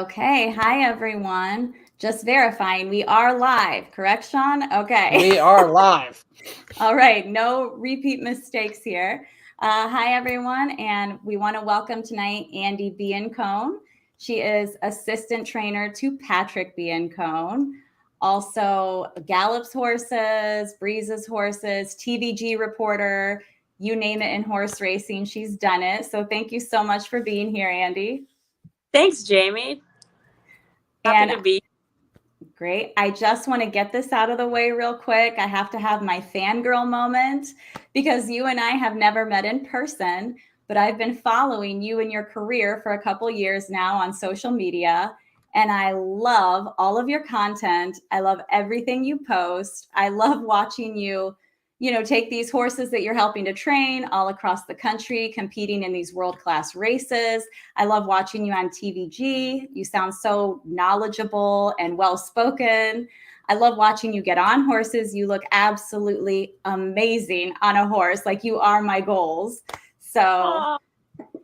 Okay, hi everyone. Just verifying we are live, correct, Shawn? Okay. We are live. All right, no repeat mistakes here. Hi everyone, and we want to welcome tonight Andie Biancone. She is assistant trainer to Patrick Biancone, also Gallop's horses, Breeze's horses, TVG reporter, you name it in horse racing, she's done it. So thank you so much for being here, Andie. Thanks, Jamie. Happy to be. Great. I just want to get this out of the way real quick. I have to have my fangirl moment because you and I have never met in person, but I've been following you and your career for a couple years now on social media. And I love all of your content. I love everything you post. I love watching you take these horses that you're helping to train all across the country, competing in these world-class races. I love watching you on TVG. You sound so knowledgeable and well-spoken. I love watching you get on horses. You look absolutely amazing on a horse. Like you are my goals. So,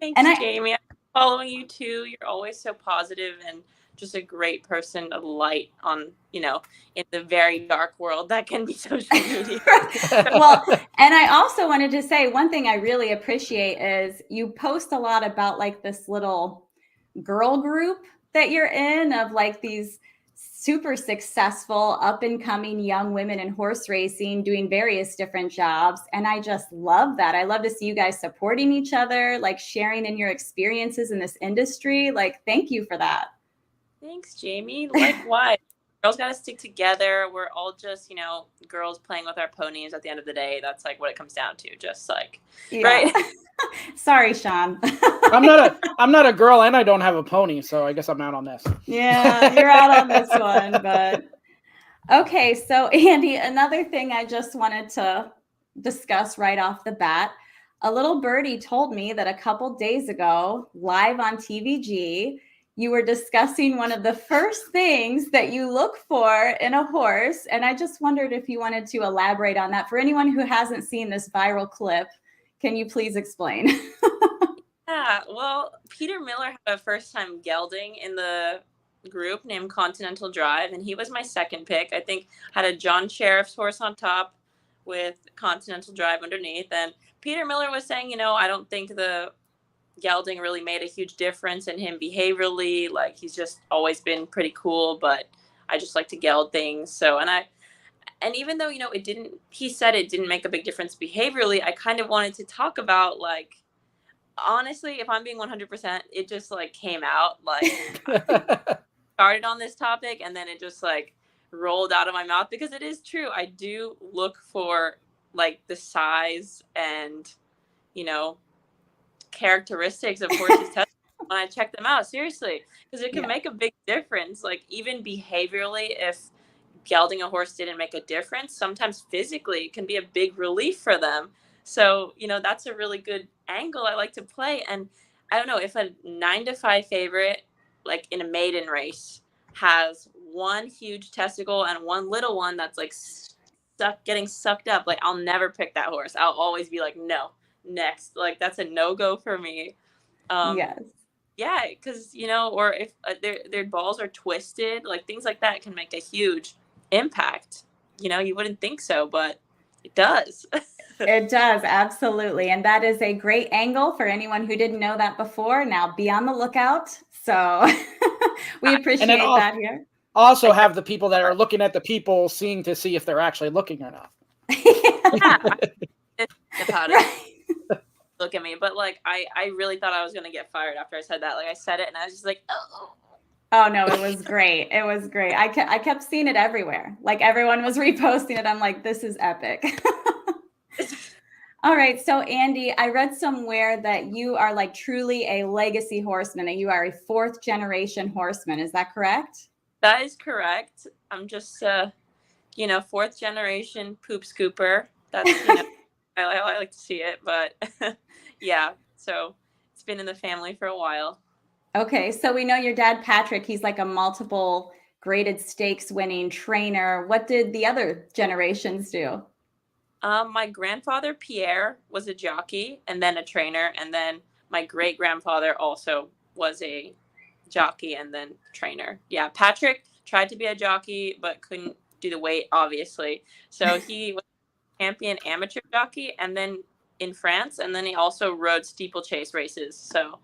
thanks, Jamie. I'm following you too. You're always so positive and just a great person of light on, in the very dark world that can be social media. Well, and I also wanted to say one thing I really appreciate is you post a lot about like this little girl group that you're in of like these super successful up and coming young women in horse racing doing various different jobs. And I just love that. I love to see you guys supporting each other, like sharing in your experiences in this industry. Like, thank you for that. Thanks, Jamie. Likewise. Girls got to stick together. We're all just, girls playing with our ponies at the end of the day. That's like what it comes down to. Just like, right? Sorry, Shawn. I'm not a girl and I don't have a pony, so I guess I'm out on this. Yeah, you're out on this one, but okay. So Andie, another thing I just wanted to discuss right off the bat, a little birdie told me that a couple days ago, live on TVG, you were discussing one of the first things that you look for in a horse. And I just wondered if you wanted to elaborate on that. For anyone who hasn't seen this viral clip, can you please explain? Yeah, well, Peter Miller had a first time gelding in the group named Continental Drive, and he was my second pick. I think had a John Sheriff's horse on top with Continental Drive underneath. And Peter Miller was saying, I don't think the gelding really made a huge difference in him behaviorally. Like he's just always been pretty cool, but I just like to geld things. So, and even though, he said it didn't make a big difference behaviorally, I kind of wanted to talk about like, honestly, if I'm being 100%, it just like came out like started on this topic and then it just like rolled out of my mouth because it is true. I do look for like the size and, characteristics of horses when I check them out, seriously, because it can make a big difference. Like even behaviorally, if gelding a horse didn't make a difference, sometimes physically it can be a big relief for them. So, that's a really good angle I like to play. And I don't know if a 9-5 favorite, like in a maiden race, has one huge testicle and one little one that's like getting sucked up, like I'll never pick that horse. I'll always be like, no, next. Like that's a no-go for me. Yes. Yeah, because, or if their balls are twisted, like things like that can make a huge impact. You wouldn't think so, but it does. It does, absolutely. And that is a great angle for anyone who didn't know that before. Now be on the lookout. So we appreciate that here. Also have the people that are looking at the people seeing to see if they're actually looking or not. About it. Look at me. But like I really thought I was gonna get fired after I said that. Like I said it and I was just like, oh no, it was great. It was great. I kept seeing it everywhere. Like everyone was reposting it. I'm like, this is epic. All right. So Andie, I read somewhere that you are like truly a legacy horseman and you are a 4th generation horseman. Is that correct? That is correct. I'm just 4th generation poop scooper. That's, I like to see it, but yeah. So it's been in the family for a while. Okay. So we know your dad, Patrick, he's like a multiple graded stakes winning trainer. What did the other generations do? My grandfather, Pierre, was a jockey and then a trainer. And then my great grandfather also was a jockey and then trainer. Yeah, Patrick tried to be a jockey but couldn't do the weight, obviously. So he was champion amateur jockey and then in France, and then he also rode steeplechase races. So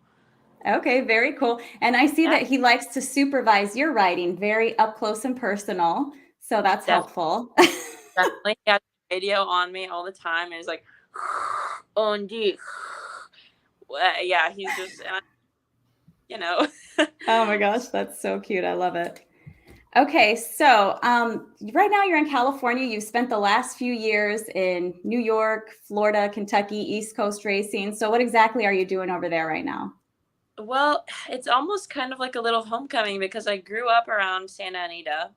Okay, very cool. And I see yeah, that he likes to supervise your riding very up close and personal. So that's helpful. definitely. He had radio on me all the time, and he's like, Andie. Yeah, he's just, you know. Oh my gosh, that's so cute. I love it. Okay, so right now you're in California. You've spent the last few years in New York, Florida, Kentucky, East Coast racing. So what exactly are you doing over there right now? Well, it's almost kind of like a little homecoming because I grew up around Santa Anita,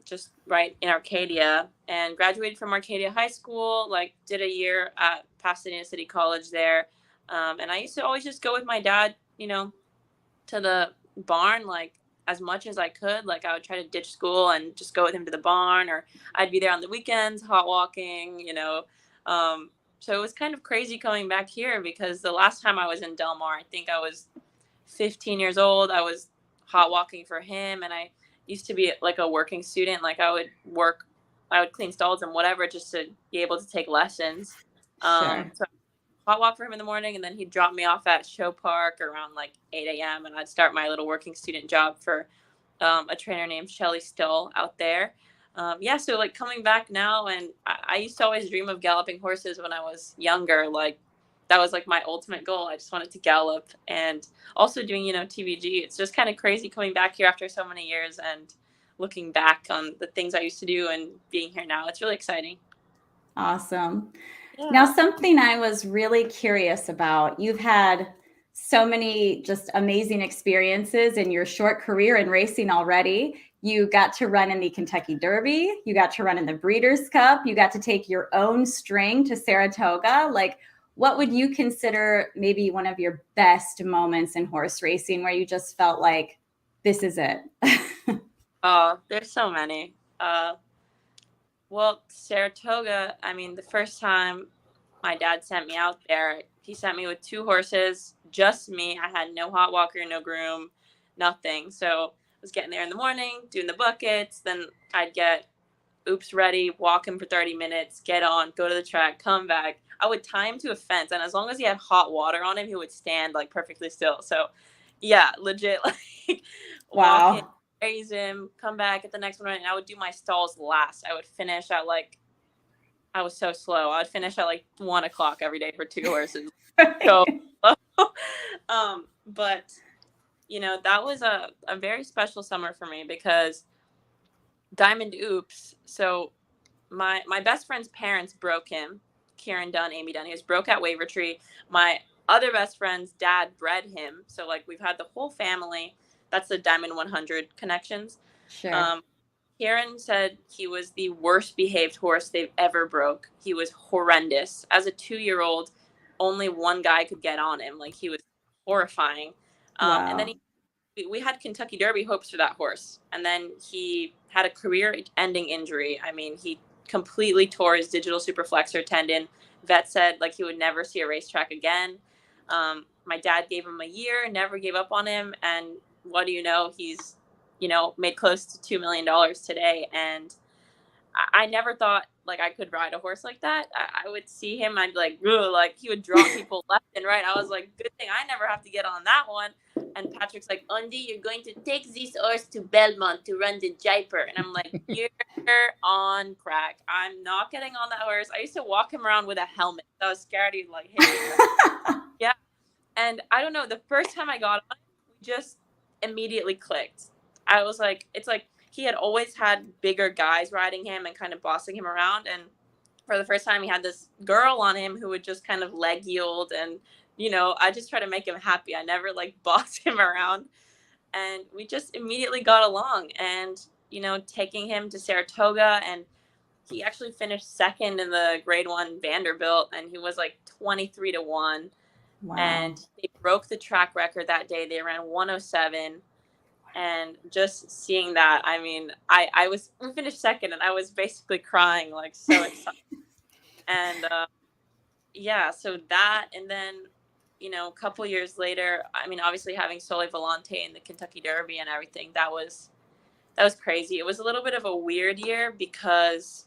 just right in Arcadia, and graduated from Arcadia High School, like did a year at Pasadena City College there. And I used to always just go with my dad, to the barn, like as much as I could. Like I would try to ditch school and just go with him to the barn, or I'd be there on the weekends, hot walking. So it was kind of crazy coming back here because the last time I was in Del Mar, I think I was 15 years old. I was hot walking for him, and I used to be like a working student. Like I would clean stalls and whatever just to be able to take lessons. Sure. So hot walk for him in the morning, and then he'd drop me off at Show Park around like 8 a.m. and I'd start my little working student job for a trainer named Shelly Stoll out there. So like coming back now, and I used to always dream of galloping horses when I was younger. Like that was like my ultimate goal. I just wanted to gallop, and also doing TVG. It's just kind of crazy coming back here after so many years and looking back on the things I used to do and being here now. It's really exciting. Awesome. Yeah. Now, something I was really curious about, you've had so many just amazing experiences in your short career in racing already. You got to run in the Kentucky Derby. You got to run in the Breeders' Cup. You got to take your own string to Saratoga. Like, what would you consider maybe one of your best moments in horse racing where you just felt like, this is it? Oh, there's so many. Well, Saratoga, I mean, the first time my dad sent me out there, he sent me with 2 horses, just me. I had no hot walker, no groom, nothing. So I was getting there in the morning, doing the buckets. Then I'd get Oops ready, walk him for 30 minutes, get on, go to the track, come back. I would tie him to a fence, and as long as he had hot water on him, he would stand like perfectly still. So yeah, legit, like walk in, Wow. raise him, come back at the next one, and I would do my stalls last. I would finish at I was so slow. I would finish at like 1 o'clock every day for 2 horses. So slow. But that was a very special summer for me because Diamond Oops. So my best friend's parents broke him, Kieran Dunn, Amy Dunn. He was broke at Wavertree. My other best friend's dad bred him. So like we've had the whole family. That's the Diamond 100 connections. Sure. Kieran said he was the worst behaved horse they've ever broke. He was horrendous. As a 2-year-old, only one guy could get on him. Like he was horrifying. And then Wow. we had Kentucky Derby hopes for that horse. And then he had a career-ending injury. I mean, he completely tore his digital superflexor tendon. Vet said like he would never see a racetrack again. My dad gave him a year, never gave up on him, and what do you know? He's made close to $2 million today, and I never thought like I could ride a horse like that. I would see him, I'd be like, ugh, like he would drop people left and right. I was like, good thing I never have to get on that one. And Patrick's like, Andie, you're going to take this horse to Belmont to run the Jaipur. And I'm like, you're on crack. I'm not getting on that horse. I used to walk him around with a helmet. I was scared he'd like hit me. Yeah. And I don't know, the first time I got on it, we just immediately clicked. I was like, it's like he had always had bigger guys riding him and kind of bossing him around. And for the first time, he had this girl on him who would just kind of leg yield. And, I just try to make him happy. I never like boss him around. And we just immediately got along. And, taking him to Saratoga, and he actually finished second in the grade 1 Vanderbilt, and he was like 23-1. Wow. And they broke the track record that day. They ran 107. And just seeing that, I mean, we finished second, and I was basically crying, like so excited. And so that, and then a couple years later, I mean, obviously having Sole Volante in the Kentucky Derby and everything, that was crazy. It was a little bit of a weird year because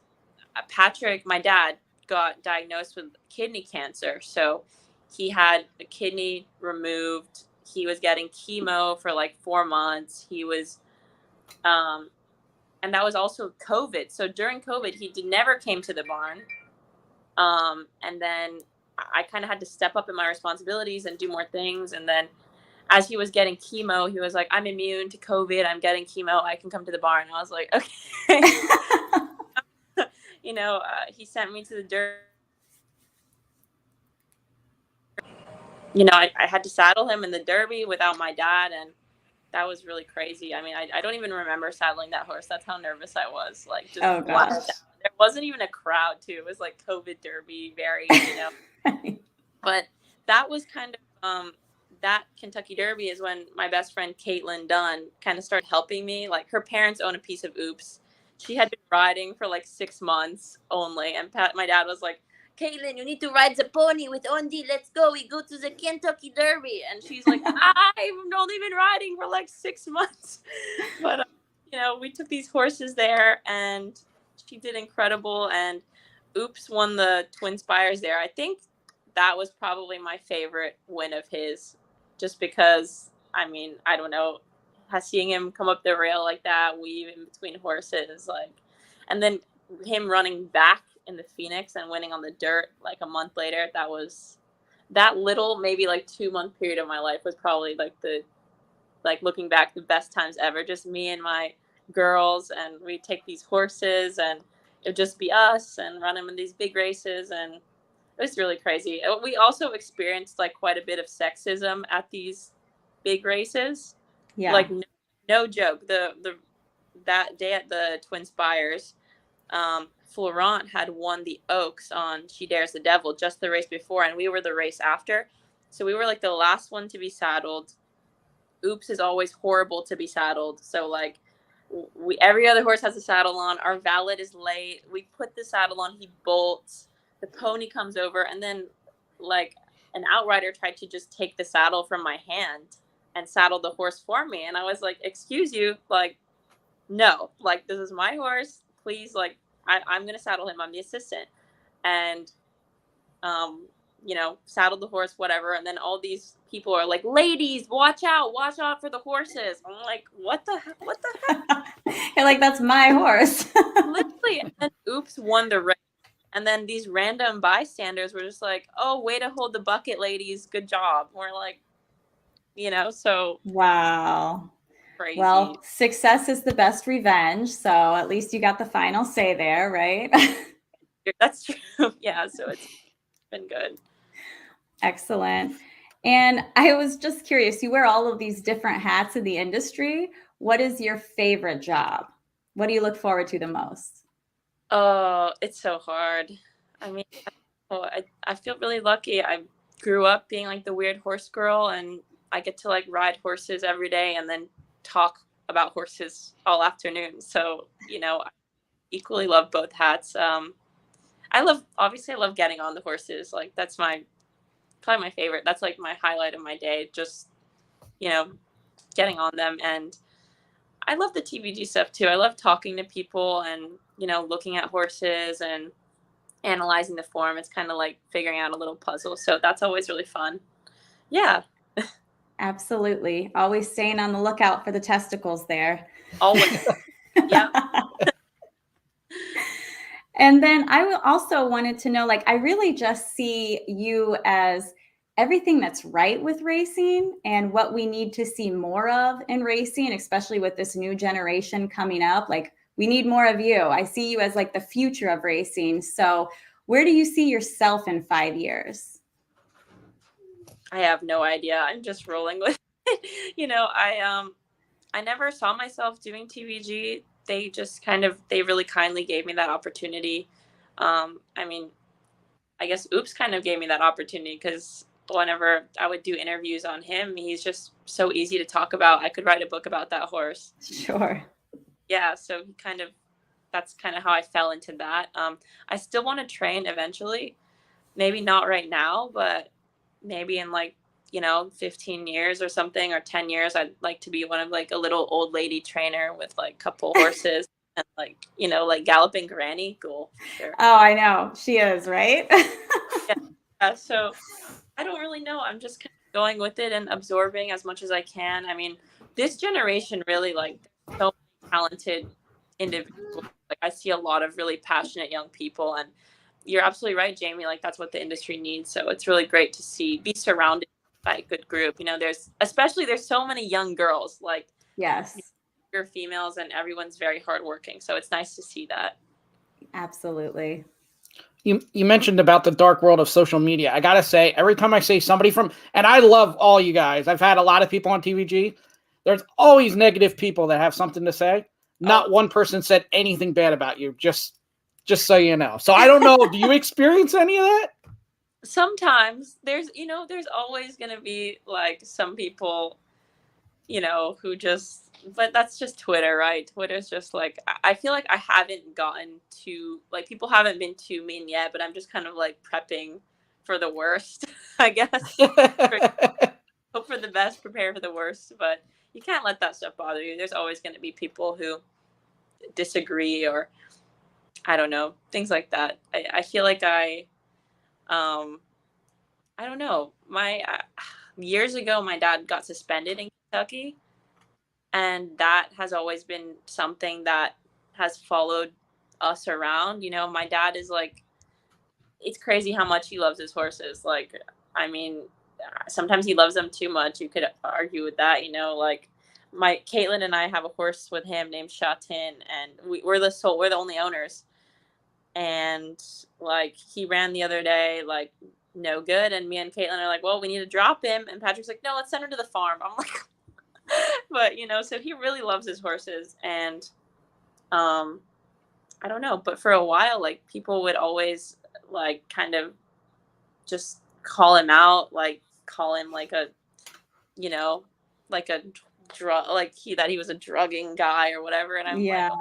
Patrick, my dad, got diagnosed with kidney cancer. So he had a kidney removed. He was getting chemo for like 4 months. He was, and that was also COVID. So during COVID, he never came to the barn. And then I kind of had to step up in my responsibilities and do more things. And then as he was getting chemo, he was like, I'm immune to COVID. I'm getting chemo. I can come to the barn. And I was like, okay. He sent me to the dirt. I had to saddle him in the Derby without my dad. And that was really crazy. I mean, I don't even remember saddling that horse. That's how nervous I was. Like, just blacked out. There wasn't even a crowd, too. It was like COVID Derby, very, But that was kind of, that Kentucky Derby is when my best friend Caitlin Dunn kind of started helping me. Like, her parents own a piece of Oops. She had been riding for like 6 months only. And my dad was like, Caitlin, you need to ride the pony with Andie. Let's go. We go to the Kentucky Derby. And she's like, I've only been riding for like 6 months. But, we took these horses there and she did incredible. And Oops won the Twin Spires there. I think that was probably my favorite win of his, just because, I mean, I don't know, seeing him come up the rail like that, weave in between horses, like, and then him running back in the Phoenix and winning on the dirt like a month later, that little maybe like 2-month period of my life was probably like looking back, the best times ever. Just me and my girls, and we'd take these horses and it'd just be us and run them in these big races, and it was really crazy. We also experienced like quite a bit of sexism at these big races. Yeah. Like no joke. That day at the Twin Spires, Florent had won the Oaks on She Dares the Devil just the race before, and we were the race after. So we were like the last one to be saddled. Oops is always horrible to be saddled. So like every other horse has a saddle on. Our valet is late. We put the saddle on. He bolts. The pony comes over, and then like an outrider tried to just take the saddle from my hand and saddle the horse for me. And I was like, excuse you, like, no, like, this is my horse. Please, like, I'm going to saddle him. I'm the assistant. And, saddled the horse, whatever. And then all these people are like, ladies, watch out for the horses. I'm like, what the heck? You're like, that's my horse. Literally. And then Oops won the race. And then these random bystanders were just like, oh, way to hold the bucket, ladies. Good job. We're like, so. Wow. Crazy. Well, success is the best revenge. So at least you got the final say there, right? That's true. Yeah. So it's been good. Excellent. And I was just curious, you wear all of these different hats in the industry. What is your favorite job? What do you look forward to the most? Oh, it's so hard. I mean, I feel really lucky. I grew up being like the weird horse girl, and I get to like ride horses every day and then talk about horses all afternoon. So, I equally love both hats. I love getting on the horses. Like, that's probably my favorite. That's like my highlight of my day. Just, getting on them. And I love the TVG stuff too. I love talking to people and, looking at horses and analyzing the form. It's kind of like figuring out a little puzzle. So that's always really fun. Yeah. Absolutely. Always staying on the lookout for the testicles there. Always. Yeah. And then I also wanted to know, like, I really just see you as everything that's right with racing and what we need to see more of in racing, especially with this new generation coming up. Like, we need more of you. I see you as like the future of racing. So where do you see yourself in 5 years? I have no idea. I'm just rolling with it. I never saw myself doing TVG. They really kindly gave me that opportunity. I mean, I guess Oops kind of gave me that opportunity because whenever I would do interviews on him, he's just so easy to talk about. I could write a book about that horse. Sure. Yeah, so that's kind of how I fell into that. I still want to train eventually. Maybe not right now, but maybe in like 15 years or something, or 10 years, I'd like to be one of like a little old lady trainer with like a couple horses and like, like galloping granny. Cool, for sure. Oh, I know. She is, right? Yeah. So I don't really know. I'm just kind of going with it and absorbing as much as I can. I mean, this generation really, like, so many talented individuals. Like, I see a lot of really passionate young people, and you're absolutely right, Jamie. Like, that's what the industry needs. So it's really great to be surrounded by a good group. There's so many young girls, like, Yes, you're females, and everyone's very hardworking. So it's nice to see that. absolutely. You mentioned about the dark world of social media. I gotta say, every time I say somebody and I love all you guys. I've had a lot of people on TVG. There's always negative people that have something to say. Not one person said anything bad about you. Just so you know. So I don't know. Do you experience any of that? Sometimes there's always going to be like some people, who but that's just Twitter, right? Twitter's just like, I feel like I haven't gotten to, like, people haven't been too mean yet, but I'm just kind of like prepping for the worst, I guess. Hope for the best, prepare for the worst, but you can't let that stuff bother you. There's always going to be people who disagree, or I don't know, things like that. I feel like I don't know. Years ago, my dad got suspended in Kentucky, and that has always been something that has followed us around. My dad is like, it's crazy how much he loves his horses. Like, I mean, sometimes he loves them too much. You could argue with that, like Caitlin and I have a horse with him named Shatin, and we're the only owners. And like, he ran the other day, like, no good. And me and Caitlin are like, well, we need to drop him. And Patrick's like, no, let's send him to the farm. I'm like, but so he really loves his horses. And I don't know, but for a while, like, people would always like kind of just call him out, like call him like a, like a drug, like that he was a drugging guy or whatever. And I'm like, oh,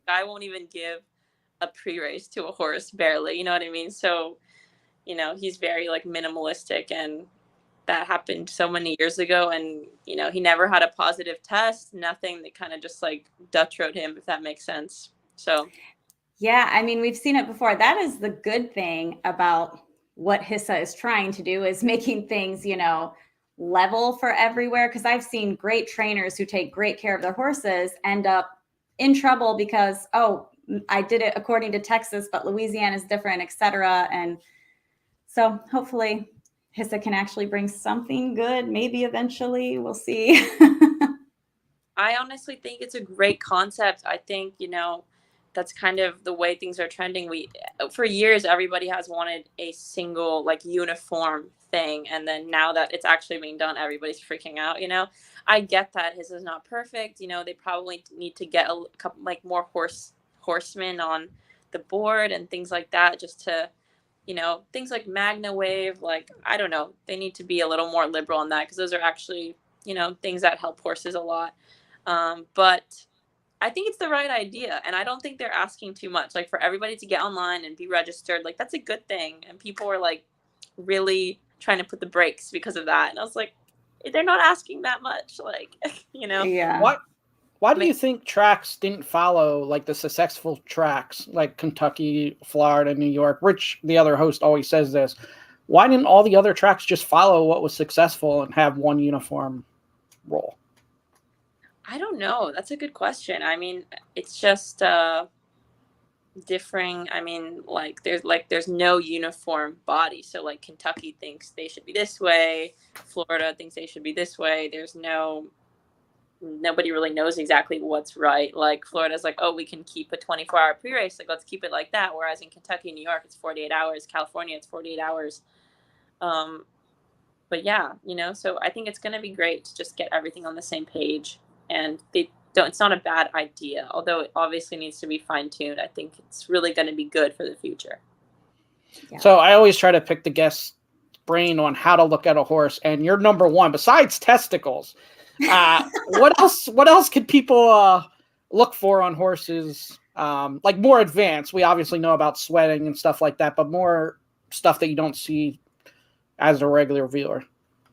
I won't even give a pre-race to a horse, barely, you know what I mean? So, he's very like minimalistic, and that happened so many years ago, and he never had a positive test, nothing that kind of just like detroed him, if that makes sense. So yeah, I mean, we've seen it before. That is the good thing about what HISA is trying to do, is making things, level for everywhere. Because I've seen great trainers who take great care of their horses end up in trouble because, oh, I did it according to Texas, but Louisiana is different, et cetera. And so hopefully HISA can actually bring something good. Maybe eventually, we'll see. I honestly think it's a great concept. I think, that's kind of the way things are trending. For years, everybody has wanted a single, like, uniform thing. And then now that it's actually being done, everybody's freaking out, I get that his is not perfect. They probably need to get a couple, like, more horsemen on the board and things like that, just to, things like Magna Wave, like, I don't know, they need to be a little more liberal on that, because those are actually, things that help horses a lot. But I think it's the right idea, and I don't think they're asking too much. Like, for everybody to get online and be registered, like, that's a good thing. And people are like really trying to put the brakes because of that. And I was like, they're not asking that much, like, Yeah. Why do you think tracks didn't follow like the successful tracks like Kentucky, Florida, New York? Rich, the other host, always says this. Why didn't all the other tracks just follow what was successful and have one uniform role? I don't know. That's a good question. I mean, it's just differing. I mean, there's no uniform body. So like, Kentucky thinks they should be this way, Florida thinks they should be this way. Nobody really knows exactly what's right. Like, Florida's like, oh, we can keep a 24-hour pre-race, like, let's keep it like that. Whereas in Kentucky, New York, it's 48 hours. California, it's 48 hours. But yeah, so I think it's going to be great to just get everything on the same page. And it's not a bad idea, although it obviously needs to be fine-tuned. I think it's really going to be good for the future. Yeah. So I always try to pick the guest's brain on how to look at a horse, and you're number one besides testicles. What else could people look for on horses? Like, more advanced. We obviously know about sweating and stuff like that, but more stuff that you don't see as a regular viewer.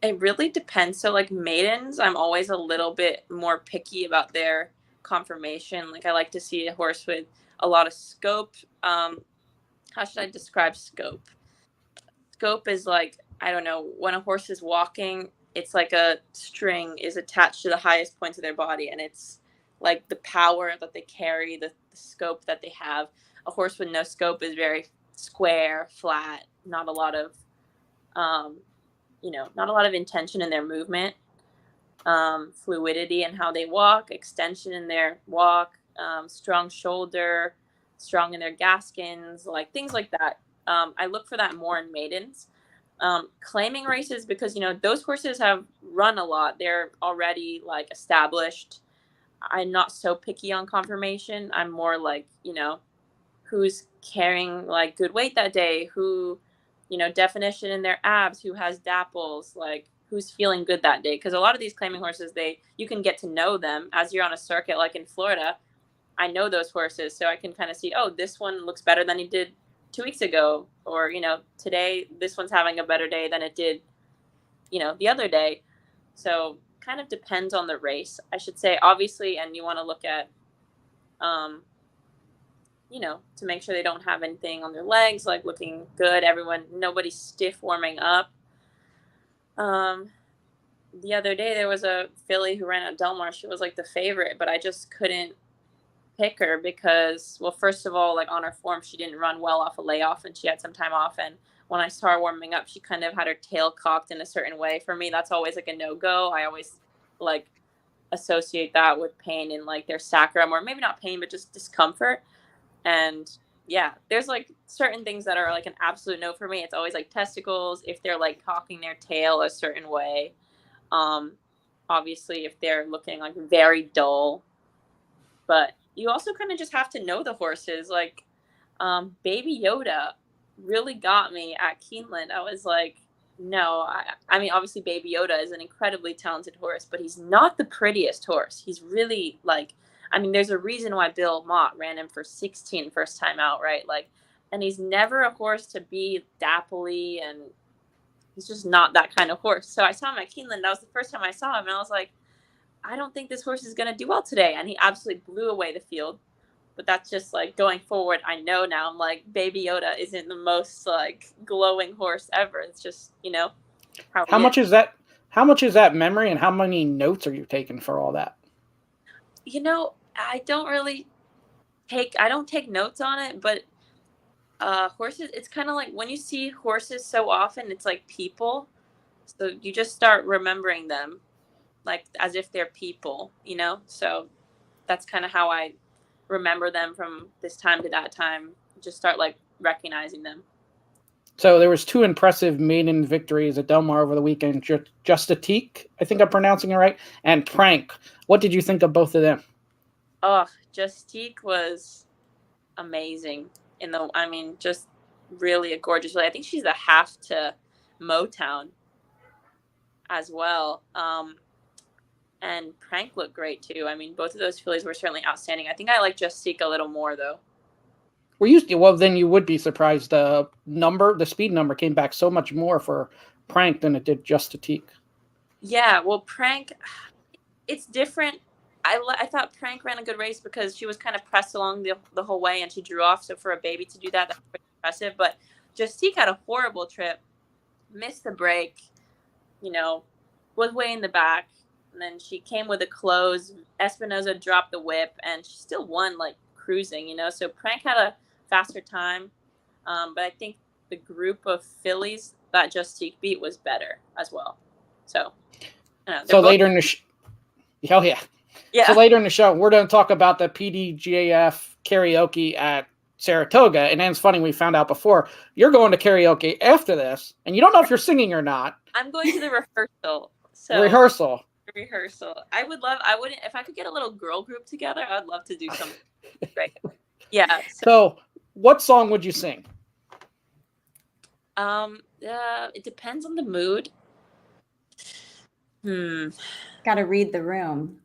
It really depends. So like maidens, I'm always a little bit more picky about their conformation. Like I like to see a horse with a lot of scope. How should I describe scope? Scope is like, I don't know, when a horse is walking, it's like a string is attached to the highest points of their body, and it's like the power that they carry, the scope that they have. A horse with no scope is very square, flat, not a lot of um, not a lot of intention in their movement, fluidity in how they walk, extension in their walk, strong shoulder, strong in their gaskins, like things like that. I look for that more in maidens. Claiming races, because those horses have run a lot. They're already like established. I'm not so picky on conformation. I'm more like, who's carrying like good weight that day, who, definition in their abs, who has dapples, like who's feeling good that day. Because a lot of these claiming horses, you can get to know them as you're on a circuit, like in Florida. I know those horses, so I can kind of see, oh, this one looks better than he did 2 weeks ago, or today this one's having a better day than it did, the other day. So kind of depends on the race, I should say, obviously, and you want to look at to make sure they don't have anything on their legs, like looking good. Nobody's stiff warming up. The other day there was a filly who ran at Del Mar. She was like the favorite, but I just couldn't pick her because, well, first of all, like on her form, she didn't run well off a layoff and she had some time off. And when I saw her warming up, she kind of had her tail cocked in a certain way. For me, that's always like a no-go. I always like associate that with pain in like their sacrum, or maybe not pain, but just discomfort. And yeah, there's like certain things that are like an absolute no for me. It's always like testicles, if they're like cocking their tail a certain way. Obviously, if they're looking like very dull. But you also kind of just have to know the horses. Like Baby Yoda really got me at Keeneland. I was like, no, I mean, obviously Baby Yoda is an incredibly talented horse, but he's not the prettiest horse. He's really like, I mean, there's a reason why Bill Mott ran him for 16 first time out, right? Like, and he's never a horse to be dappley, and he's just not that kind of horse. So I saw him at Keeneland. That was the first time I saw him, and I was like, I don't think this horse is going to do well today. And he absolutely blew away the field. But that's just like going forward. I know now, I'm like, Baby Yoda isn't the most like glowing horse ever. It's just, How much is that? How much is that memory, and how many notes are you taking for all that? I don't take notes on it, but horses, it's kind of like when you see horses so often, it's like people. So you just start remembering them like as if they're people, So that's kind of how I remember them from this time to that time. Just start like recognizing them. So there was 2 impressive maiden victories at Del Mar over the weekend. Justatique, I think I'm pronouncing it right, and Prank. What did you think of both of them? Oh, Justatique was amazing just really a gorgeous filly. I think she's a half to Motown as well. And Prank looked great too. I mean, both of those fillies were certainly outstanding. I think I like Justatique a little more though. Well, then you would be surprised. The speed number came back so much more for Prank than it did Justatique. Yeah, well, Prank, it's different. I thought Prank ran a good race because she was kind of pressed along the whole way and she drew off. So for a baby to do that, that's pretty impressive. But Justatique had a horrible trip, missed the break, was way in the back. And then she came with a close. Espinoza dropped the whip and she still won like cruising, So Prank had a faster time. But I think the group of fillies that Justatique beat was better as well. So, later in the hell yeah. Yeah. So later in the show, we're going to talk about the PDGAF karaoke at Saratoga. And then it's funny, we found out before, you're going to karaoke after this, and you don't know if you're singing or not. I'm going to the rehearsal. Rehearsal. I wouldn't, if I could get a little girl group together, I'd love to do something great. Yeah. So what song would you sing? It depends on the mood. Gotta read the room.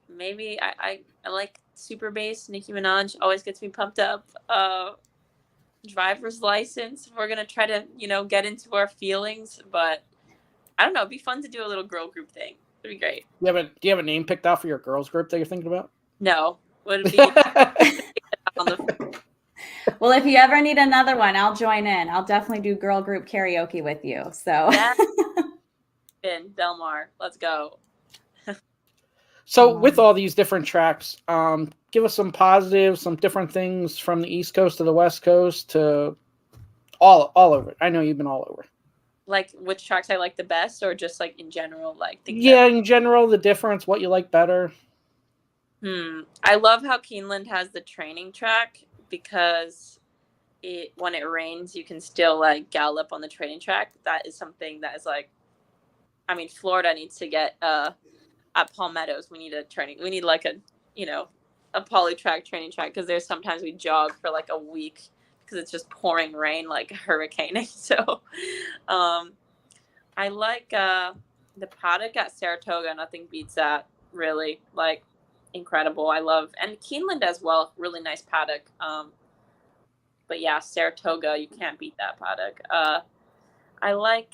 Maybe I like super bass. Nicki Minaj always gets me pumped up. driver's license. We're going to try to, get into our feelings. But I don't know. It'd be fun to do a little girl group thing. It'd be great. Do you have a name picked out for your girls group that you're thinking about? No. Would it be on the... Well, if you ever need another one, I'll join in. I'll definitely do girl group karaoke with you. So Yeah. Del Mar, let's go. So with all these different tracks, give us some positives, some different things from the East Coast to the West Coast to all over. I know you've been all over. Like which tracks I like the best, or just like in general, like things in general, the difference, what you like better. I love how Keeneland has the training track, because when it rains, you can still like gallop on the training track. That is something that is like, I mean, Florida needs to get at Palmettos. We need like a poly track training track, because there's sometimes we jog for like a week because it's just pouring rain like hurricaning. So I like the paddock at Saratoga. Nothing beats that, really. Like, incredible. I love, and Keeneland as well, really nice paddock. But yeah, Saratoga, you can't beat that paddock. I like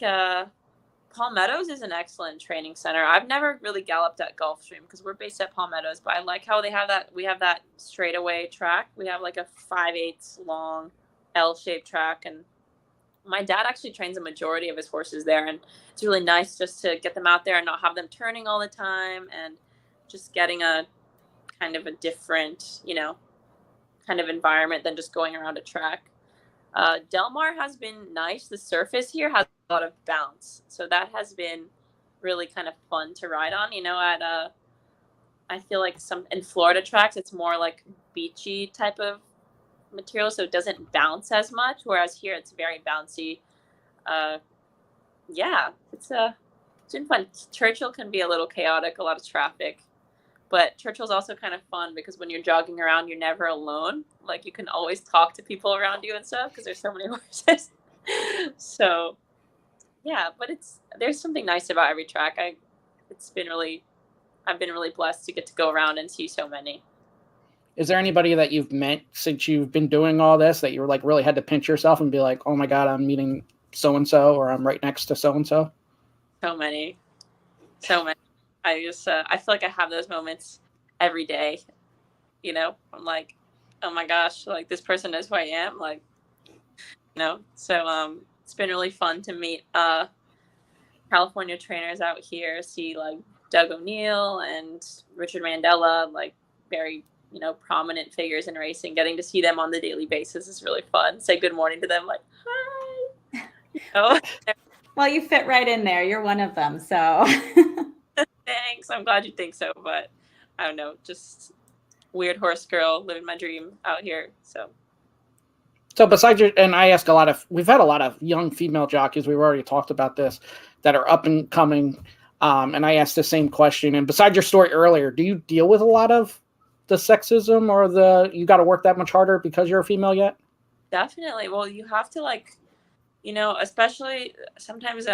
Palmettos is an excellent training center. I've never really galloped at Gulfstream because we're based at Palmettos, but I like how they have that. We have that straightaway track. We have like a 5/8 long L-shaped track, and my dad actually trains a majority of his horses there, and it's really nice just to get them out there and not have them turning all the time, and just getting a kind of a different, kind of environment than just going around a track. Del Mar has been nice. The surface here has a lot of bounce, so that has been really kind of fun to ride on. I feel like in Florida tracks, it's more like beachy type of material, so it doesn't bounce as much. Whereas here, it's very bouncy. Yeah, it's been fun. Churchill can be a little chaotic, a lot of traffic. But Churchill's also kind of fun because when you're jogging around, you're never alone. Like, you can always talk to people around you and stuff because there's so many horses. So, yeah, but there's something nice about every track. I've been really blessed to get to go around and see so many. Is there anybody that you've met since you've been doing all this that you were like really had to pinch yourself and be like, oh my God, I'm meeting so-and-so, or I'm right next to so-and-so? So many. I just, I feel like I have those moments every day. I'm like, oh my gosh, like this person knows who I am. Like, so, it's been really fun to meet, California trainers out here, see like Doug O'Neill and Richard Mandela, like very, prominent figures in racing. Getting to see them on the daily basis is really fun. Say good morning to them, like, hi. Well, you fit right in there. You're one of them, so. Thanks. I'm glad you think so, but I don't know, just weird horse girl living my dream out here. So besides we've had a lot of young female jockeys. We've already talked about this, that are up and coming. And I asked the same question. And besides your story earlier, do you deal with a lot of the sexism or you got to work that much harder because you're a female yet? Definitely. Well, you have to especially sometimes,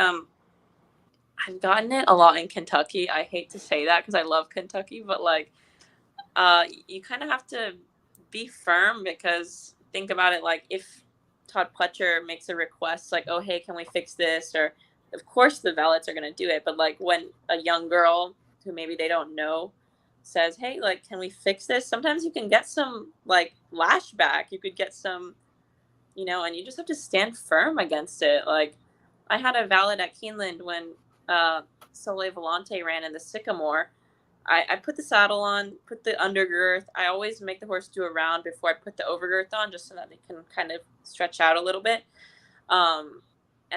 I've gotten it a lot in Kentucky. I hate to say that because I love Kentucky, but like, you kind of have to be firm, because think about it, like if Todd Pletcher makes a request like, oh, hey, can we fix this? Or of course the valets are going to do it. But like when a young girl who maybe they don't know says, hey, like, can we fix this? Sometimes you can get some like lashback. You could get some, and you just have to stand firm against it. Like, I had a valet at Keeneland when Soleil Volante ran in the Sycamore. I put the saddle on, put the undergirth. I always make the horse do a round before I put the overgirth on, just so that they can kind of stretch out a little bit. And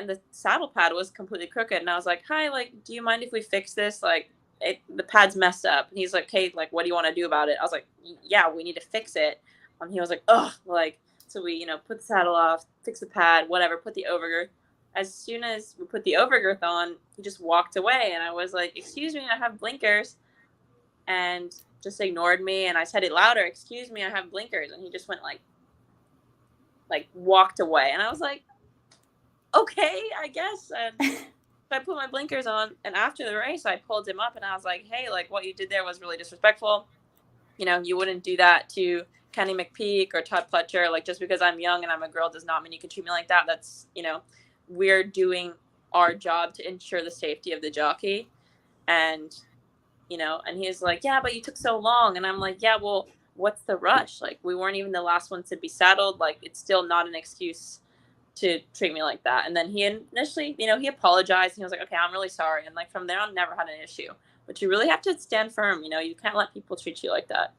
the saddle pad was completely crooked. And I was like, hi, like, do you mind if we fix this? Like, the pad's messed up. And he's like, hey, like, what do you want to do about it? I was like, yeah, we need to fix it. And he was like, ugh, like, so we, put the saddle off, fix the pad, whatever, put the overgirth. As soon as we put the overgirth on, he just walked away. And I was like, excuse me, I have blinkers. And just ignored me. And I said it louder, excuse me, I have blinkers. And he just went like walked away. And I was like, okay, I guess. And so I put my blinkers on. And after the race, I pulled him up and I was like, hey, like what you did there was really disrespectful. You wouldn't do that to Kenny McPeak or Todd Pletcher. Like, just because I'm young and I'm a girl does not mean you can treat me like that. That's, we're doing our job to ensure the safety of the jockey. And, and he's like, yeah, but you took so long. And I'm like, yeah, well, what's the rush? Like, we weren't even the last ones to be saddled. Like, it's still not an excuse to treat me like that. And then he initially, he apologized and he was like, okay, I'm really sorry. And like, from there on, never had an issue. But you really have to stand firm. You can't let people treat you like that.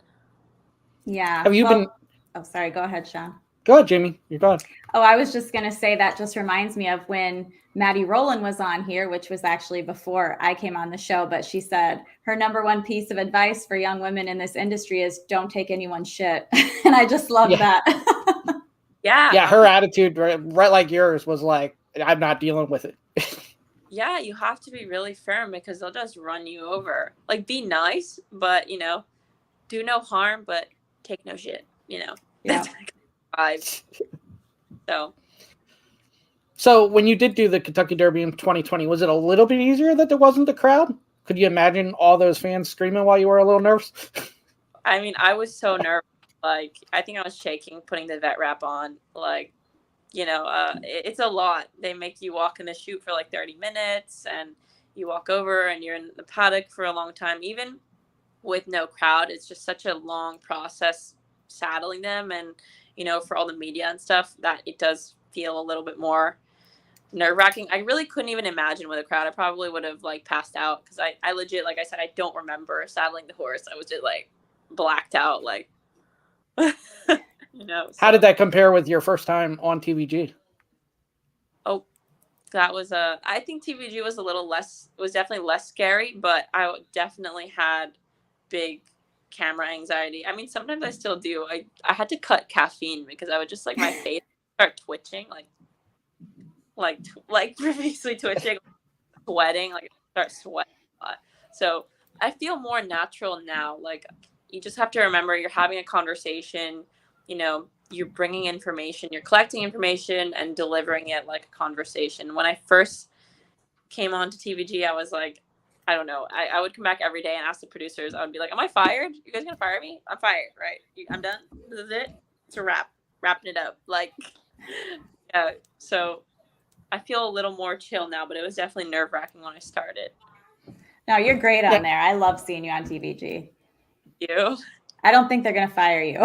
Yeah. Have you been? Oh, sorry. Go ahead, Shawn. Go ahead, Jamie. You're good. Oh, I was just going to say that just reminds me of when Maddie Rowland was on here, which was actually before I came on the show. But she said her number one piece of advice for young women in this industry is don't take anyone's shit. And I just love that. Yeah. Yeah. Her attitude, right like yours, was like, I'm not dealing with it. Yeah. You have to be really firm because they'll just run you over. Like, be nice, but, do no harm, but take no shit, Yeah. That's vibes. So when you did do the Kentucky Derby in 2020, was it a little bit easier that there wasn't the crowd? Could you imagine all those fans screaming while you were a little nervous? I mean, I was so nervous. Like, I think I was shaking putting the vet wrap on. Like, it's a lot. They make you walk in the chute for like 30 minutes and you walk over and you're in the paddock for a long time. Even with no crowd, it's just such a long process saddling them. And, for all the media and stuff, that it does feel a little bit more nerve-wracking. I really couldn't even imagine with a crowd. I probably would have like passed out because I legit, like I said, I don't remember saddling the horse. I was just like blacked out, like so. How did that compare with your first time on TVG? Oh, that was I think TVG was definitely less scary, but I definitely had big camera anxiety. I mean, sometimes I still do. I had to cut caffeine because I would just like my face start twitching, like profusely twitching, sweating, like start sweating a lot. So I feel more natural now. Like, you just have to remember you're having a conversation, you're bringing information, you're collecting information and delivering it like a conversation. When I first came on to TVG, I was like, I don't know. I would come back every day and ask the producers. I would be like, am I fired? You guys gonna fire me? I'm fired, right? I'm done. This is it. It's a wrap. Wrapping it up. Like, yeah. So I feel a little more chill now, but it was definitely nerve-wracking when I started. No, you're great on there. I love seeing you on TVG. You? I don't think they're going to fire you.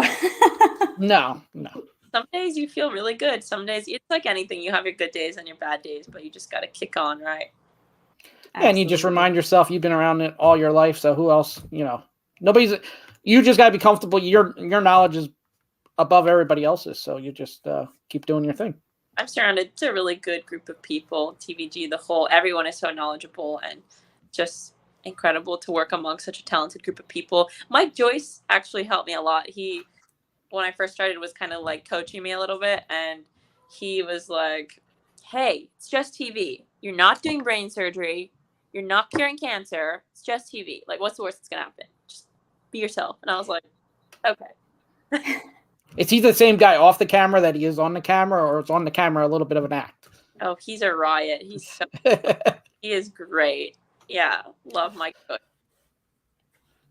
No. Some days you feel really good. Some days it's like anything. You have your good days and your bad days, but you just got to kick on, right? Yeah, and you just remind yourself you've been around it all your life, so who else, you just got to be comfortable. Your knowledge is above everybody else's, so you just keep doing your thing. I'm surrounded. It's a really good group of people. TVG, everyone is so knowledgeable and just incredible to work among such a talented group of people. Mike Joyce actually helped me a lot. He, when I first started, was kind of like coaching me a little bit, and he was like, hey, it's just TV. You're not doing brain surgery. You're not curing cancer. It's just TV. Like, what's the worst that's going to happen? Just be yourself. And I was like, okay. Is he the same guy off the camera that he is on the camera, or is on the camera a little bit of an act? Oh, he's a riot. He is great. Yeah. Love Mike.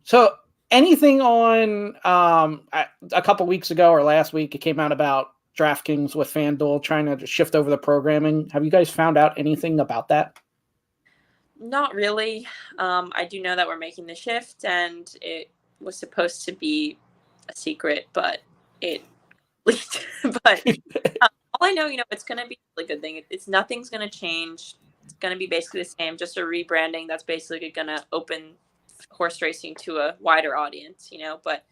So anything on a couple weeks ago or last week, it came out about DraftKings with FanDuel trying to shift over the programming. Have you guys found out anything about that? Not really. I do know that we're making the shift, and it was supposed to be a secret, but it leaked. But all I know, it's going to be a really good thing. Nothing's going to change. It's going to be basically the same, just a rebranding that's basically going to open horse racing to a wider audience, but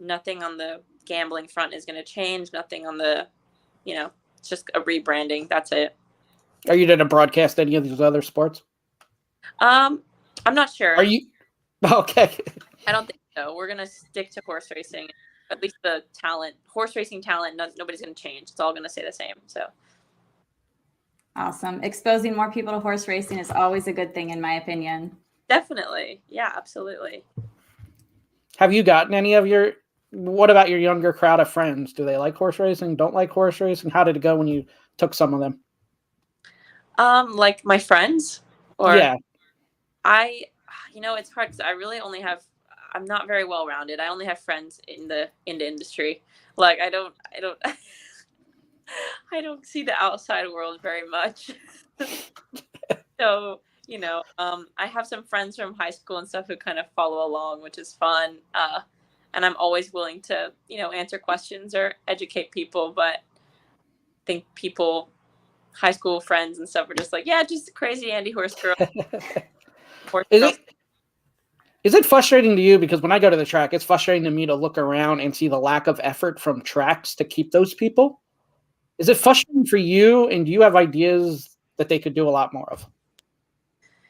nothing on the gambling front is going to change. Nothing on the, it's just a rebranding. That's it. Are you going to broadcast any of these other sports? I'm not sure. Are you? Okay. I don't think so. We're going to stick to horse racing. At least the talent, horse racing talent, nobody's going to change. It's all going to stay the same. So. Awesome. Exposing more people to horse racing is always a good thing, in my opinion. Definitely. Yeah, absolutely. Have you gotten what about your younger crowd of friends? Do they like horse racing? Don't like horse racing? How did it go when you took some of them? Like my friends? Or yeah. it's hard because I really only have, I'm not very well rounded. I only have friends in the industry. Like I don't I don't see the outside world very much. So, I have some friends from high school and stuff who kind of follow along, which is fun. And I'm always willing to, answer questions or educate people. But I think high school friends and stuff are just like, yeah, just a crazy Andie horse girl. Is it frustrating to you? Because when I go to the track, it's frustrating to me to look around and see the lack of effort from tracks to keep those people. Is it frustrating for you? And do you have ideas that they could do a lot more of?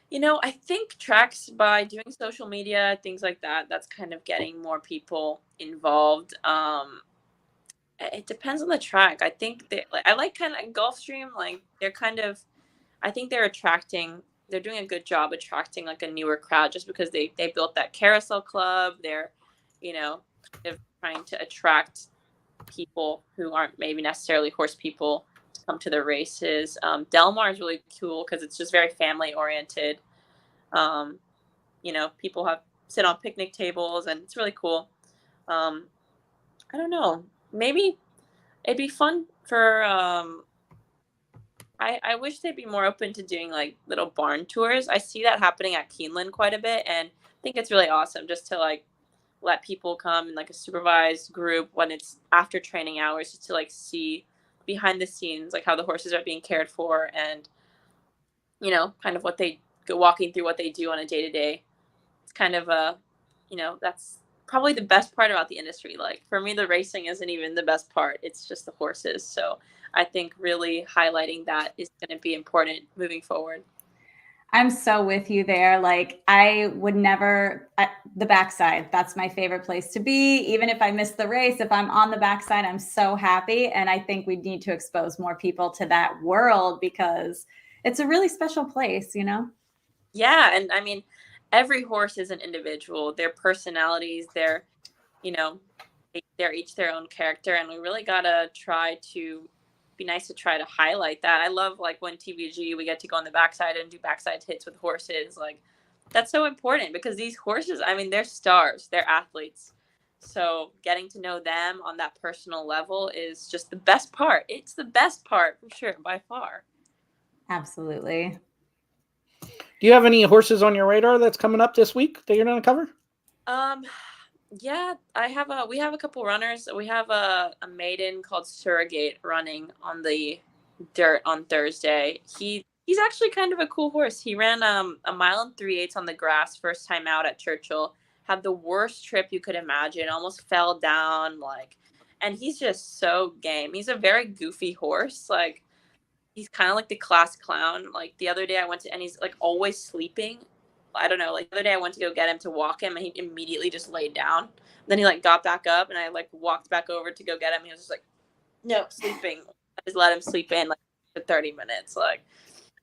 I think tracks, by doing social media, things like that, that's kind of getting more people involved. It depends on the track. I think I like kind of Gulfstream, like they're kind of, I think they're doing a good job attracting like a newer crowd just because they built that carousel club. They're, kind of trying to attract people who aren't maybe necessarily horse people to come to the races. Del Mar is really cool because it's just very family oriented. People sit on picnic tables and it's really cool. I don't know. Maybe it'd be fun for, I wish they'd be more open to doing like little barn tours. I see that happening at Keeneland quite a bit, and I think it's really awesome just to like let people come in like a supervised group when it's after training hours, just to like see behind the scenes, like how the horses are being cared for, and kind of what they go walking through what they do on a day-to-day. It's kind of that's probably the best part about the industry. Like for me, the racing isn't even the best part. It's just the horses. So I think really highlighting that is going to be important moving forward. I'm so with you there. Like I would never, the backside, that's my favorite place to be. Even if I miss the race, if I'm on the backside, I'm so happy. And I think we need to expose more people to that world because it's a really special place, Yeah. And I mean, every horse is an individual. Their personalities, they're each their own character. And we really got to be nice to try to highlight that. I love like when TVG, we get to go on the backside and do backside hits with horses. Like that's so important because these horses, I mean, they're stars, they're athletes. So getting to know them on that personal level is just the best part. It's the best part for sure, by far. Absolutely. Do you have any horses on your radar that's coming up this week that you're going to cover? Yeah, we have a couple runners. We have a maiden called Surrogate running on the dirt on Thursday. He's actually kind of a cool horse. He ran a 1 3/8 on the grass first time out at Churchill. Had the worst trip you could imagine. Almost fell down, and he's just so game. He's a very goofy horse. Like he's kind of like the class clown. Like the other day I went to, and he's like always sleeping. I don't know, like the other day I went to go get him to walk him and he immediately just laid down. Then he like got back up and I like walked back over to go get him. He was just like, no, sleeping. I just let him sleep in like for 30 minutes. Like,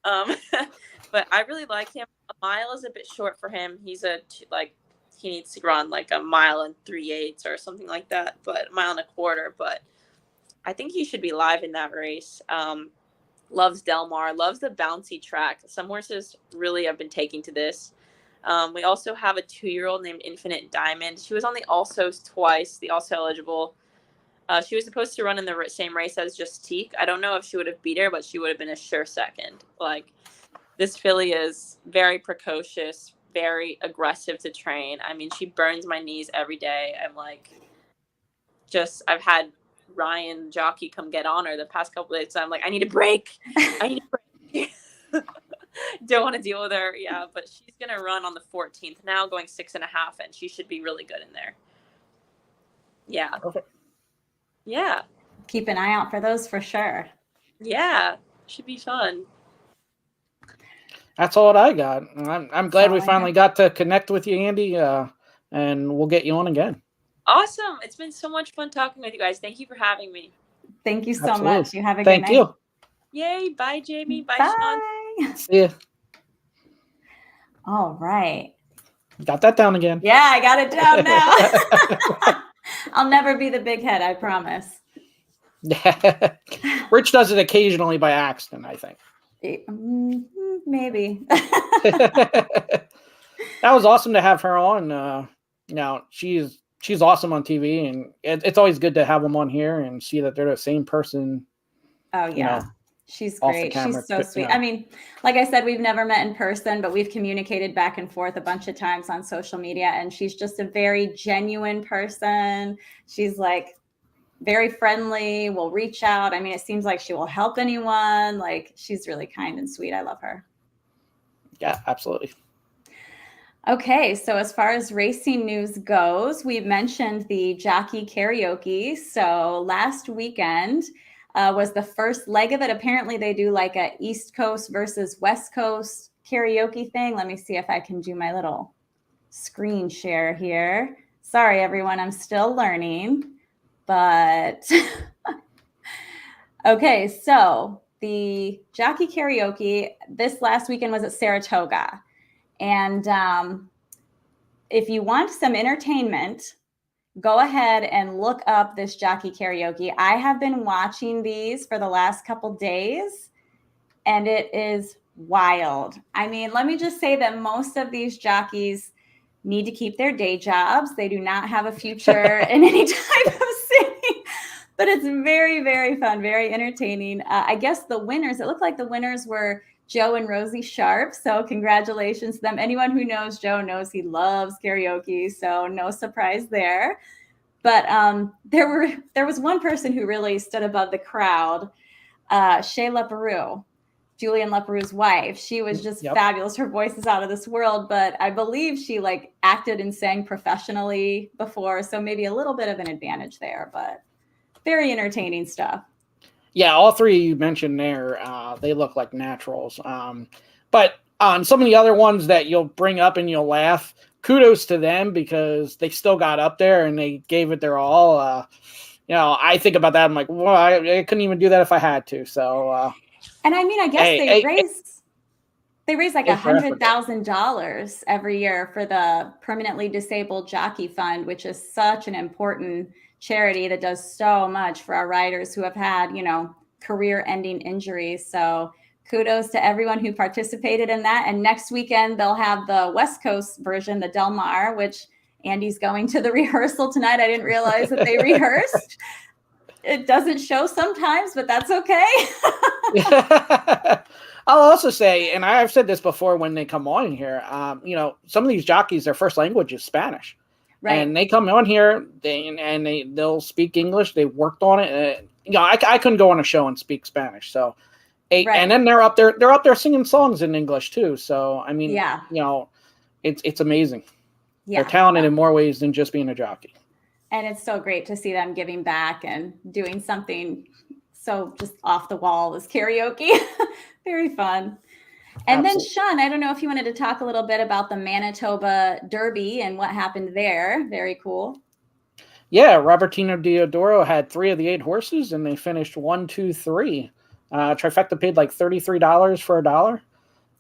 but I really like him. A mile is a bit short for him. He needs to run like 1 3/8 or something like that, but 1 1/4. But I think he should be live in that race. Loves Del Mar, loves the bouncy track. Some horses really have been taking to this. We also have a 2-year-old named Infinite Diamond. She was on the Alsos twice, the Also eligible. She was supposed to run in the same race as Justique. I don't know if she would have beat her, but she would have been a sure second. Like, this filly is very precocious, very aggressive to train. I mean, she burns my knees every day. I'm like, I've had Ryan jockey come get on her the past couple of days. So I'm like, I need a break. Don't want to deal with her. Yeah, but she's gonna run on the 14th now, going 6.5, and she should be really good in there. Yeah. Perfect. Yeah. Keep an eye out for those for sure. Yeah, should be fun. That's all I got. I'm glad we finally got to connect with you, Andie, and we'll get you on again. Awesome. It's been so much fun talking with you guys. Thank you for having me. Thank you so much. You have a good night. Thank you. Yay. Bye, Jamie. Bye, Shawn. See ya. All right. Got that down again. Yeah, I got it down now. I'll never be the big head, I promise. Rich does it occasionally by accident, I think. Maybe. That was awesome to have her on. she's awesome on TV, and it's always good to have them on here and see that they're the same person. Oh yeah. She's off the great. camera, She's so sweet. I mean, like I said, we've never met in person, but we've communicated back and forth a bunch of times on social media, and she's just a very genuine person. She's like very friendly, will reach out. I mean, it seems like she will help anyone. Like, she's really kind and sweet. I love her. Yeah, absolutely. Okay, so as far as racing news goes, we mentioned the jockey karaoke. So last weekend was the first leg of it. Apparently they do like a East Coast versus West Coast karaoke thing. Let me see if I can do my little screen share here. Sorry, everyone, I'm still learning, but okay, so the jockey karaoke this last weekend was at Saratoga. And if you want some entertainment, go ahead and look up this jockey karaoke. I have been watching these for the last couple days, and it is wild. I mean, let me just say that most of these jockeys need to keep their day jobs. They do not have a future in any type of singing, but it's very, very fun, very entertaining. I guess the winners, it looked like the winners were Joe and Rosie Sharp. So congratulations to them. Anyone who knows Joe knows he loves karaoke. So no surprise there. But there was one person who really stood above the crowd, Shea LaPeroux, Julian LaPeroux's wife. She was just fabulous. Her voice is out of this world, but I believe she like acted and sang professionally before. So maybe a little bit of an advantage there, but very entertaining stuff. Yeah, all three you mentioned there, they look like naturals. But on some of the other ones that you'll bring up and you'll laugh, kudos to them because they still got up there and they gave it their all. I think about that. I'm like, well, I couldn't even do that if I had to. So, and I mean, I guess they raise like $100,000 every year for the permanently disabled jockey fund, which is such an important charity that does so much for our riders who have had, career-ending injuries. So kudos to everyone who participated in that. And next weekend, they'll have the West Coast version, the Del Mar, which Andie's going to the rehearsal tonight. I didn't realize that they rehearsed. It doesn't show sometimes, but that's okay. I'll also say, and I've said this before when they come on here, some of these jockeys, their first language is Spanish. Right. And they come on here they'll speak English. They worked on it. I couldn't go on a show and speak Spanish. So, and then they're up there singing songs in English too. So, I mean, it's amazing. Yeah. They're talented in more ways than just being a jockey. And it's so great to see them giving back and doing something so just off the wall as karaoke. Very fun. And Absolutely. Then Shawn, I don't know if you wanted to talk a little bit about the Manitoba Derby and what happened there. Very cool. Yeah, Robertino Diodoro had 3 of the 8 horses, and they finished 1, 2, 3. Trifecta paid like $33 for $1.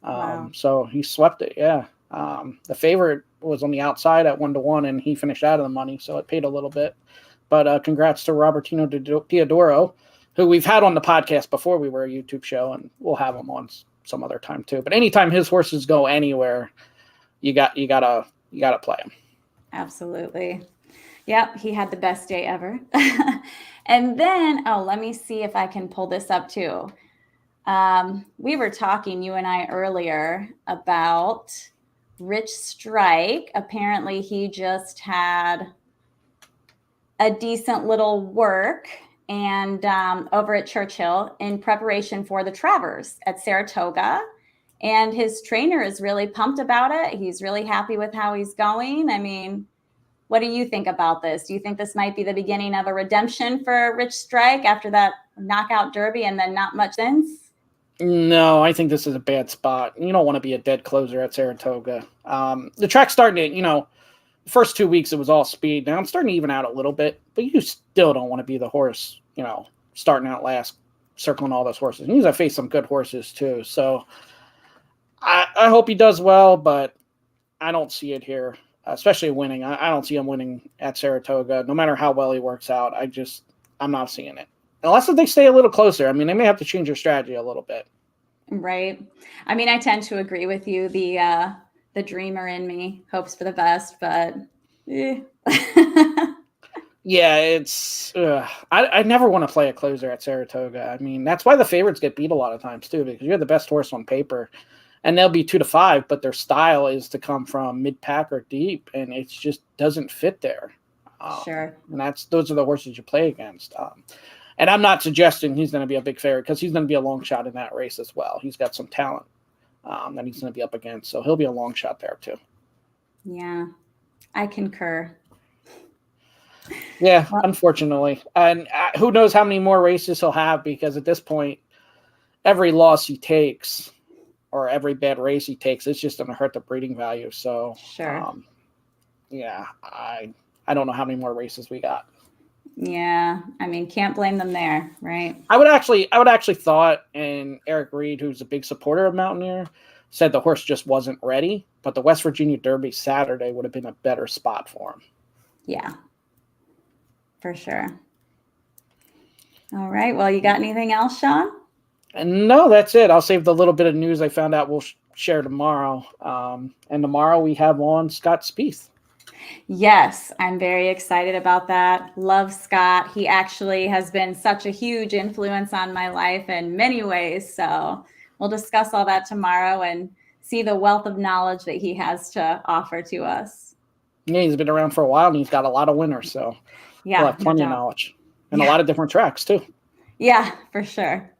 Wow. So he swept it. Yeah. The favorite was on the outside at 1-1, and he finished out of the money, so it paid a little bit. But congrats to Robertino Diodoro, who we've had on the podcast before we were a YouTube show, and we'll have him on some other time too. But anytime his horses go anywhere, you gotta play him. Absolutely. Yep, he had the best day ever. And then, let me see if I can pull this up too. We were talking, you and I, earlier about Rich Strike. Apparently, he just had a decent little work and over at Churchill in preparation for the Travers at Saratoga. And his trainer is really pumped about it. He's really happy with how he's going. I mean, what do you think about this? Do you think this might be the beginning of a redemption for Rich Strike after that knockout derby and then not much since? No, I think this is a bad spot. You don't want to be a dead closer at Saratoga. The track's starting to, first 2 weeks it was all speed. Now I'm starting to even out a little bit, but you still don't want to be the horse, starting out last, circling all those horses. And he's going to face some good horses too. So I hope he does well, but I don't see it here, especially winning. I don't see him winning at Saratoga, no matter how well he works out. I'm not seeing it. Unless if they stay a little closer. I mean, they may have to change their strategy a little bit. Right. I mean, I tend to agree with you. The dreamer in me hopes for the best, but Eh. Yeah, it's. I never want to play a closer at Saratoga. I mean, that's why the favorites get beat a lot of times too, because you're the best horse on paper, and they'll be 2-5, but their style is to come from mid pack or deep, and it just doesn't fit there. Sure. And those are the horses you play against. And I'm not suggesting he's going to be a big favorite because he's going to be a long shot in that race as well. He's got some talent that he's going to be up against, so he'll be a long shot there too. Yeah, I concur. Yeah, unfortunately. And who knows how many more races he'll have, because at this point, every loss he takes or every bad race he takes, it's just going to hurt the breeding value. So, sure. Yeah, I don't know how many more races we got. Yeah, I mean, can't blame them there, right? I would actually thought, and Eric Reed, who's a big supporter of Mountaineer, said the horse just wasn't ready, but the West Virginia Derby Saturday would have been a better spot for him. Yeah. For sure. All right. Well, you got anything else, Shawn? And no, that's it. I'll save the little bit of news I found out we'll share tomorrow. And tomorrow we have on Scott Spieth. Yes, I'm very excited about that. Love Scott. He actually has been such a huge influence on my life in many ways. So we'll discuss all that tomorrow and see the wealth of knowledge that he has to offer to us. Yeah, he's been around for a while and he's got a lot of winners. So yeah, he'll have plenty of knowledge and a lot of different tracks too. Yeah, for sure.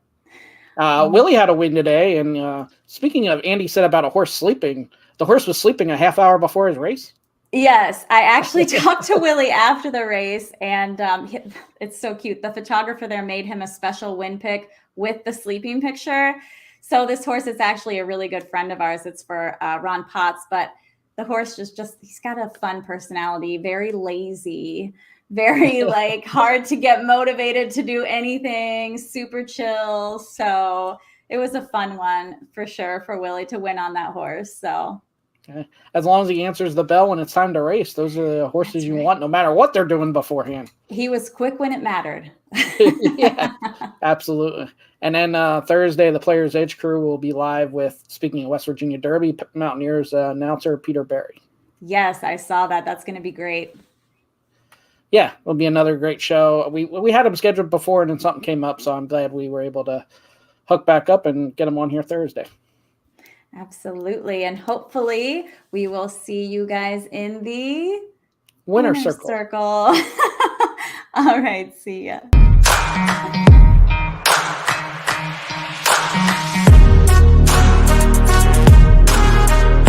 Willie had a win today. And speaking of, Andy said about a horse sleeping, the horse was sleeping a half hour before his race. Yes, I actually talked to Willie after the race, and it's so cute. The photographer there made him a special win pic with the sleeping picture. So this horse is actually a really good friend of ours. It's for Ron Potts, but the horse just he's got a fun personality, very lazy, very like hard to get motivated to do anything, super chill. So it was a fun one for sure for Willie to win on that horse. So. Okay. As long as he answers the bell when it's time to race, those are the horses you want, no matter what they're doing beforehand. He was quick when it mattered. Yeah, absolutely. And then Thursday, the Players Edge crew will be live with, speaking of West Virginia Derby, Mountaineers announcer Peter Berry. Yes, I saw that. That's going to be great. Yeah, it'll be another great show. We had him scheduled before, and then something came up, so I'm glad we were able to hook back up and get him on here Thursday. Absolutely. And hopefully we will see you guys in the winner circle. All right. See ya.